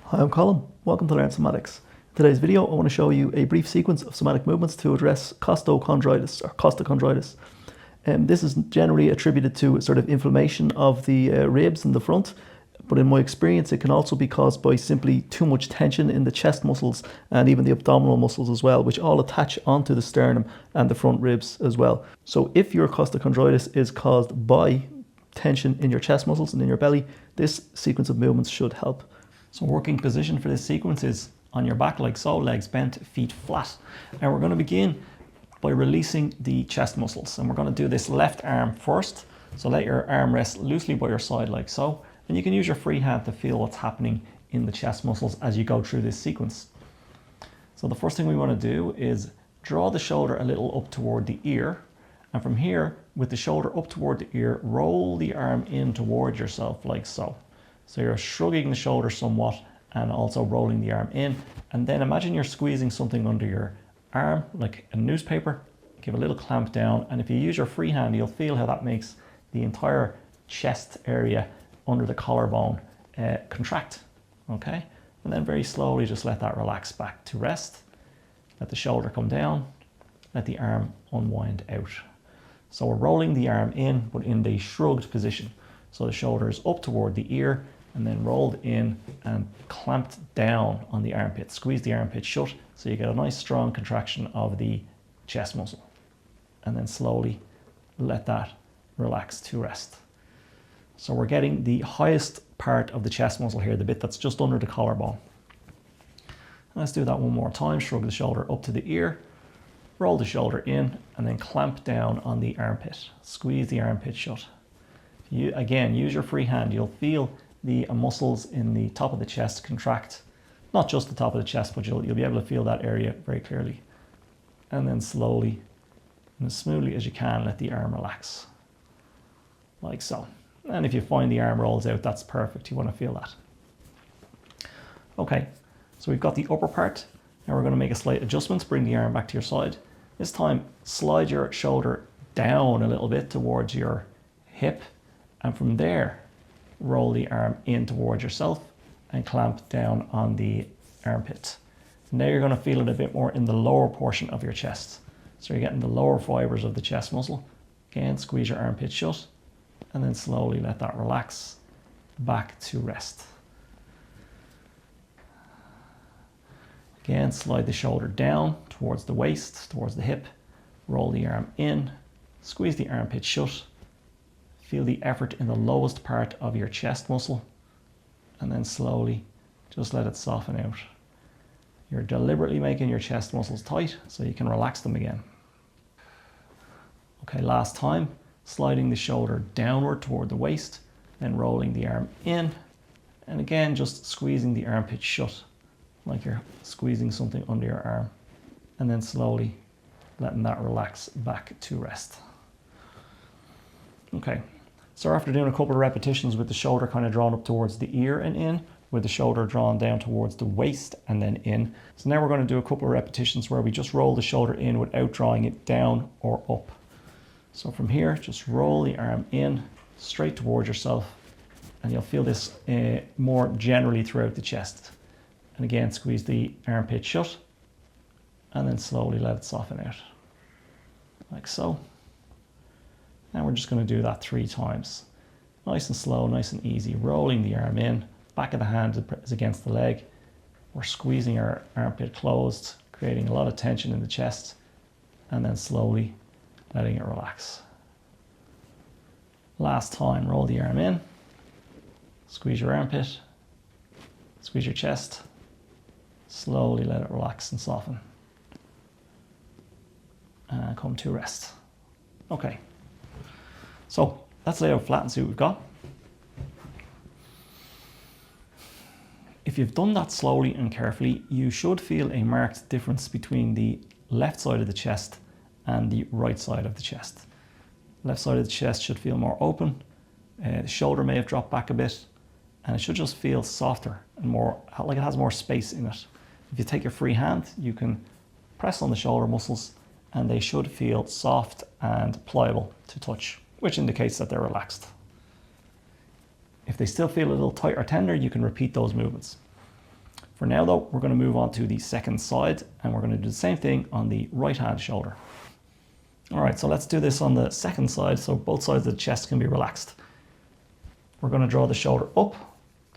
Hi, I'm Colin. Welcome to Learn Somatics. In today's video, I want to show you a brief sequence of somatic movements to address costochondritis or costochondritis. This is generally attributed to sort of inflammation of the ribs in the front, but in my experience, it can also be caused by simply too much tension in the chest muscles and even the abdominal muscles as well, which all attach onto the sternum and the front ribs as well. So if your costochondritis is caused by tension in your chest muscles and in your belly, this sequence of movements should help. So working position for this sequence is on your back like so, legs bent, feet flat. And we're going to begin by releasing the chest muscles. And we're going to do this left arm first. So let your arm rest loosely by your side like so. And you can use your free hand to feel what's happening in the chest muscles as you go through this sequence. So the first thing we want to do is draw the shoulder a little up toward the ear. And from here, with the shoulder up toward the ear, roll the arm in towards yourself like so. So you're shrugging the shoulder somewhat and also rolling the arm in. And then imagine you're squeezing something under your arm, like a newspaper. Give a little clamp down. And if you use your free hand, you'll feel how that makes the entire chest area under the collarbone contract. Okay? And then very slowly just let that relax back to rest. Let the shoulder come down. Let the arm unwind out. So we're rolling the arm in, but in the shrugged position. So the shoulder is up toward the ear and then rolled in and clamped down on the armpit. Squeeze the armpit shut so you get a nice strong contraction of the chest muscle. And then slowly let that relax to rest. So we're getting the highest part of the chest muscle here, the bit that's just under the collarbone. Let's do that one more time. Shrug the shoulder up to the ear, roll the shoulder in, and then clamp down on the armpit. Squeeze the armpit shut. You, again, use your free hand. You'll feel the muscles in the top of the chest contract. Not just the top of the chest, but you'll be able to feel that area very clearly. And then slowly and as smoothly as you can, let the arm relax. Like so. And if you find the arm rolls out, that's perfect. You want to feel that. Okay, so we've got the upper part. Now we're going to make a slight adjustment. Bring the arm back to your side. This time, slide your shoulder down a little bit towards your hip. And from there, roll the arm in towards yourself and clamp down on the armpit. Now you're going to feel it a bit more in the lower portion of your chest. So you're getting the lower fibers of the chest muscle. Again, squeeze your armpit shut and then slowly let that relax back to rest. Again, slide the shoulder down towards the waist, towards the hip. Roll the arm in, squeeze the armpit shut. Feel the effort in the lowest part of your chest muscle and then slowly just let it soften out. You're deliberately making your chest muscles tight so you can relax them again. Okay, last time, sliding the shoulder downward toward the waist, then rolling the arm in, and again just squeezing the armpit shut like you're squeezing something under your arm, and then slowly letting that relax back to rest. Okay. So after doing a couple of repetitions with the shoulder kind of drawn up towards the ear and in, with the shoulder drawn down towards the waist and then in. So now we're going to do a couple of repetitions where we just roll the shoulder in without drawing it down or up. So from here, just roll the arm in straight towards yourself, and you'll feel this more generally throughout the chest. And again, squeeze the armpit shut and then slowly let it soften out, like so. And we're just going to do that 3 times. Nice and slow, nice and easy. Rolling the arm in, back of the hand is against the leg. We're squeezing our armpit closed, creating a lot of tension in the chest, and then slowly letting it relax. Last time, roll the arm in, squeeze your armpit, squeeze your chest, slowly let it relax and soften. And come to rest. Okay. So let's lay out flat and see what we've got. If you've done that slowly and carefully, you should feel a marked difference between the left side of the chest and the right side of the chest. Left side of the chest should feel more open. The shoulder may have dropped back a bit, and it should just feel softer and more like it has more space in it. If you take your free hand, you can press on the shoulder muscles and they should feel soft and pliable to touch, which indicates that they're relaxed. If they still feel a little tight or tender, you can repeat those movements. For now though, we're going to move on to the second side, and we're going to do the same thing on the right hand shoulder. All right, so let's do this on the second side so both sides of the chest can be relaxed. We're going to draw the shoulder up,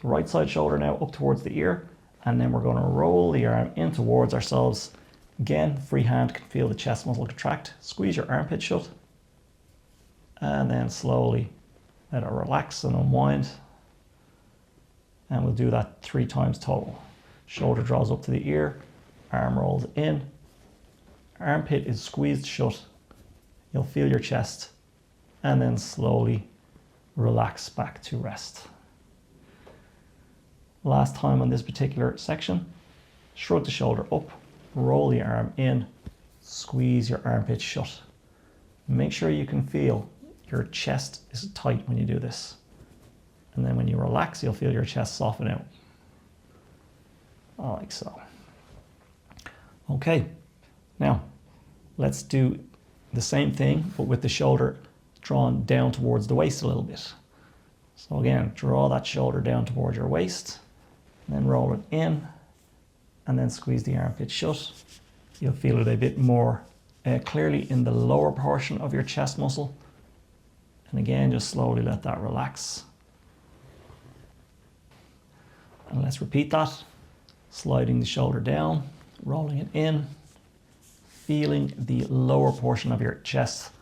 the right side shoulder now up towards the ear, and then we're going to roll the arm in towards ourselves. Again, free hand can feel the chest muscle contract. Squeeze your armpit shut, and then slowly let it relax and unwind. And we'll do that 3 times total. Shoulder draws up to the ear, arm rolls in, armpit is squeezed shut. You'll feel your chest, and then slowly relax back to rest. Last time on this particular section, shrug the shoulder up, roll the arm in, squeeze your armpit shut. Make sure you can feel your chest is tight when you do this. And then when you relax, you'll feel your chest soften out. Like so. Okay, now let's do the same thing, but with the shoulder drawn down towards the waist a little bit. So again, draw that shoulder down towards your waist, then roll it in, and then squeeze the armpit shut. You'll feel it a bit more clearly in the lower portion of your chest muscle. And again, just slowly let that relax. And let's repeat that. Sliding the shoulder down, rolling it in, feeling the lower portion of your chest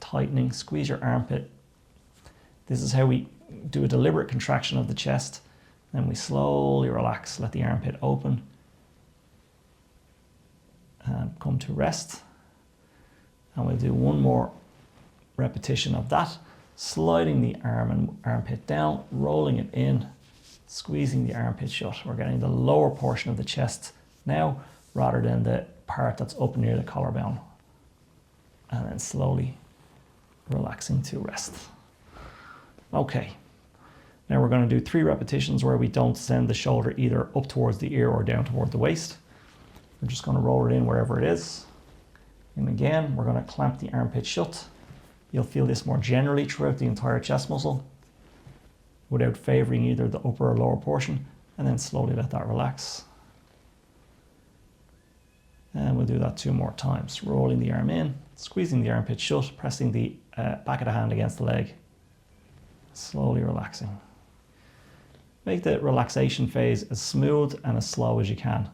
tightening. Squeeze your armpit. This is how we do a deliberate contraction of the chest. Then we slowly relax, let the armpit open and come to rest. And we'll do one more repetition of that, sliding the arm and armpit down, rolling it in, squeezing the armpit shut. We're getting the lower portion of the chest now rather than the part that's up near the collarbone. And then slowly relaxing to rest. Okay, now we're going to do 3 repetitions where we don't send the shoulder either up towards the ear or down toward the waist. We're just going to roll it in wherever it is. And again, we're going to clamp the armpit shut. You'll feel this more generally throughout the entire chest muscle, without favoring either the upper or lower portion, and then slowly let that relax. And we'll do that 2 more times. Rolling the arm in, squeezing the armpit shut, pressing the back of the hand against the leg. Slowly relaxing. Make the relaxation phase as smooth and as slow as you can.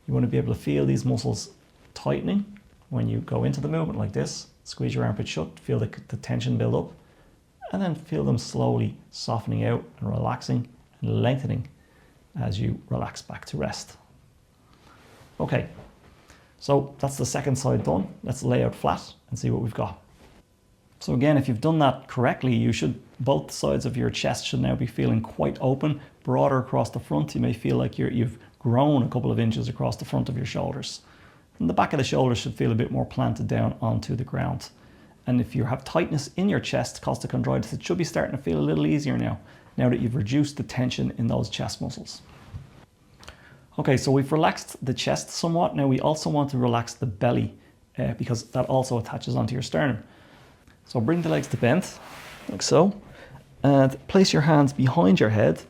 You want to be able to feel these muscles tightening when you go into the movement like this. Squeeze your armpit shut, feel the tension build up, and then feel them slowly softening out and relaxing and lengthening as you relax back to rest. Okay, so that's the second side done. Let's lay out flat and see what we've got. So again, if you've done that correctly, both sides of your chest should now be feeling quite open, broader across the front. You may feel like you've grown a couple of inches across the front of your shoulders. And the back of the shoulders should feel a bit more planted down onto the ground. And if you have tightness in your chest, costochondritis, it should be starting to feel a little easier now that you've reduced the tension in those chest muscles. Okay, so we've relaxed the chest somewhat. Now we also want to relax the belly because that also attaches onto your sternum. So bring the legs to bend, like so, and place your hands behind your head.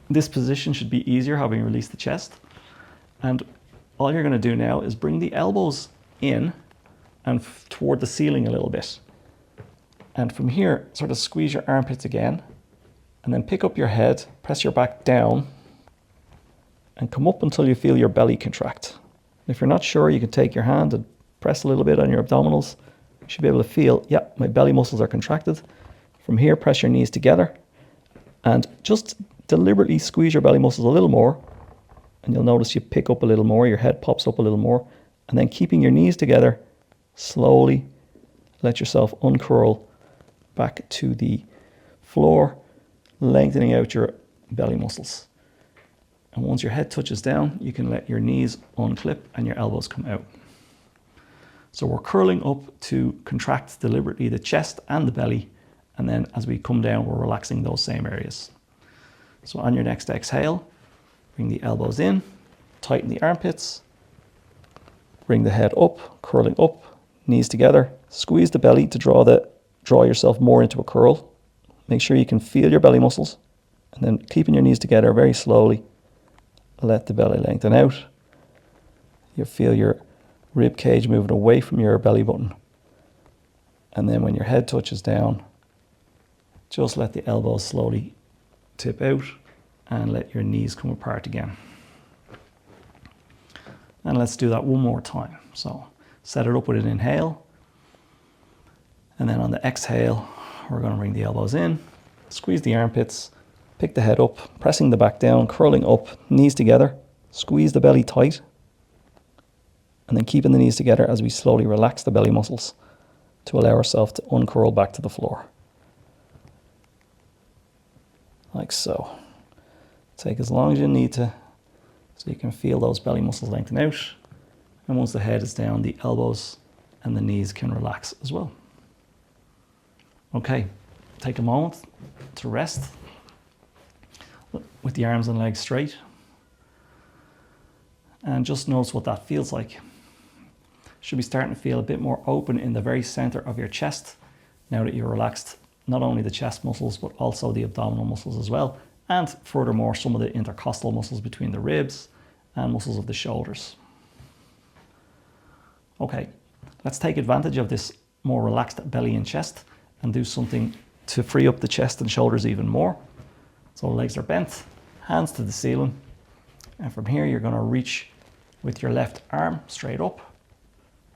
This position should be easier having released the chest. And all you're going to do now is bring the elbows in and toward the ceiling a little bit. And from here, sort of squeeze your armpits again, and then pick up your head, press your back down, and come up until you feel your belly contract. If you're not sure, you can take your hand and press a little bit on your abdominals. You should be able to feel, yeah, my belly muscles are contracted. From here, press your knees together, and just deliberately squeeze your belly muscles a little more, and you'll notice you pick up a little more, your head pops up a little more, and then keeping your knees together, slowly let yourself uncurl back to the floor, lengthening out your belly muscles. And once your head touches down, you can let your knees unclip and your elbows come out. So we're curling up to contract deliberately the chest and the belly, and then as we come down, we're relaxing those same areas. So on your next exhale, bring the elbows in, tighten the armpits, bring the head up, curling up, knees together, squeeze the belly to draw yourself more into a curl. Make sure you can feel your belly muscles, and then keeping your knees together very slowly, let the belly lengthen out. You feel your rib cage moving away from your belly button. And then when your head touches down, just let the elbows slowly tip out and let your knees come apart again. And let's do that one more time. So set it up with an inhale. And then on the exhale, we're going to bring the elbows in, squeeze the armpits, pick the head up, pressing the back down, curling up, knees together, squeeze the belly tight, and then keeping the knees together as we slowly relax the belly muscles to allow ourselves to uncurl back to the floor. Like so. Take as long as you need to so you can feel those belly muscles lengthen out. And once the head is down, the elbows and the knees can relax as well. Okay, take a moment to rest with the arms and legs straight. And just notice what that feels like. Should be starting to feel a bit more open in the very center of your chest now that you're relaxed not only the chest muscles but also the abdominal muscles as well, and furthermore some of the intercostal muscles between the ribs and muscles of the shoulders. Okay, let's take advantage of this more relaxed belly and chest and do something to free up the chest and shoulders even more. So legs are bent, hands to the ceiling, and from here you're going to reach with your left arm straight up,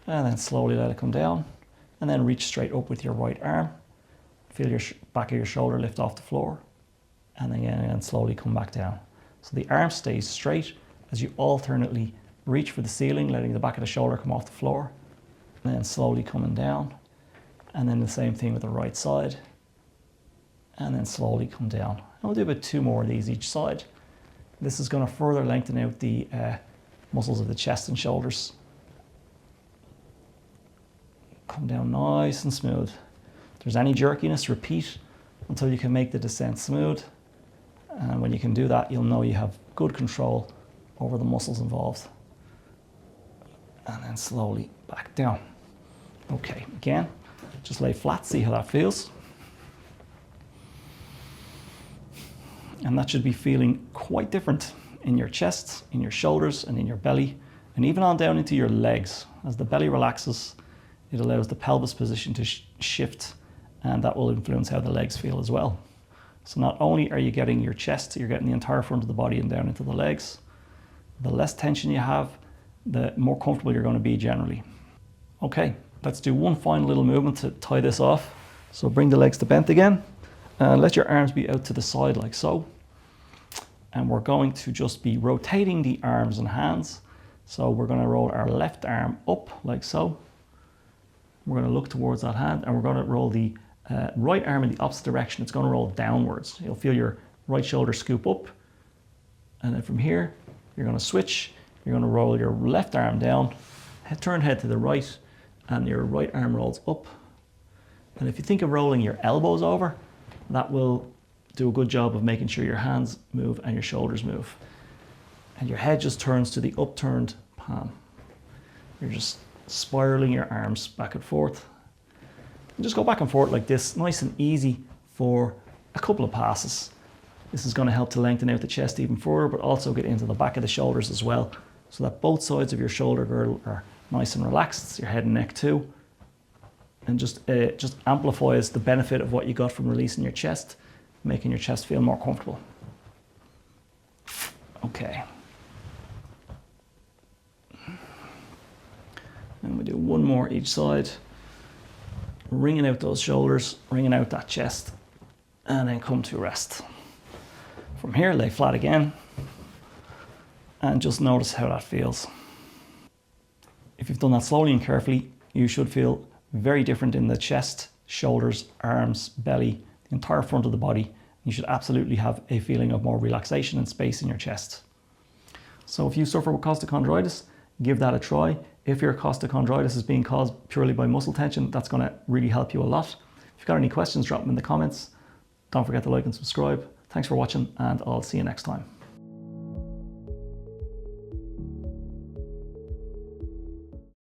and then slowly let it come down, and then reach straight up with your right arm. Feel your back of your shoulder lift off the floor, and then again slowly come back down. So the arm stays straight as you alternately reach for the ceiling, letting the back of the shoulder come off the floor, and then slowly coming down. And then the same thing with the right side, and then slowly come down. And we'll do about 2 more of these each side. This is going to further lengthen out the muscles of the chest and shoulders. Come down nice and smooth. If there's any jerkiness, repeat until you can make the descent smooth. And when you can do that, you'll know you have good control over the muscles involved. And then slowly back down. Okay, again, just lay flat, see how that feels. And that should be feeling quite different in your chest, in your shoulders, and in your belly, and even on down into your legs. As the belly relaxes, it allows the pelvis position to shift, and that will influence how the legs feel as well. So not only are you getting your chest, you're getting the entire front of the body and down into the legs. The less tension you have, the more comfortable you're going to be generally. Okay, let's do one final little movement to tie this off. So bring the legs to bent again, and let your arms be out to the side like so. And we're going to just be rotating the arms and hands. So we're going to roll our left arm up like so. We're going to look towards that hand, and we're going to roll the right arm in the opposite direction. It's going to roll downwards. You'll feel your right shoulder scoop up. And then from here, you're going to switch. You're going to roll your left arm down, turn head to the right, and your right arm rolls up. And if you think of rolling your elbows over, that will do a good job of making sure your hands move and your shoulders move. And your head just turns to the upturned palm. You're just spiraling your arms back and forth. And just go back and forth like this, nice and easy for a couple of passes. This is going to help to lengthen out the chest even further, but also get into the back of the shoulders as well, so that both sides of your shoulder girdle are nice and relaxed, your head and neck too. And just amplifies the benefit of what you got from releasing your chest, making your chest feel more comfortable. Okay. And we do one more each side, wringing out those shoulders, wringing out that chest, and then come to rest. From here, lay flat again, and just notice how that feels. If you've done that slowly and carefully, you should feel very different in the chest, shoulders, arms, belly, the entire front of the body. You should absolutely have a feeling of more relaxation and space in your chest. So if you suffer with costochondritis, give that a try. If your costochondritis is being caused purely by muscle tension, that's going to really help you a lot. If you've got any questions, drop them in the comments. Don't forget to like and subscribe. Thanks for watching, and I'll see you next time.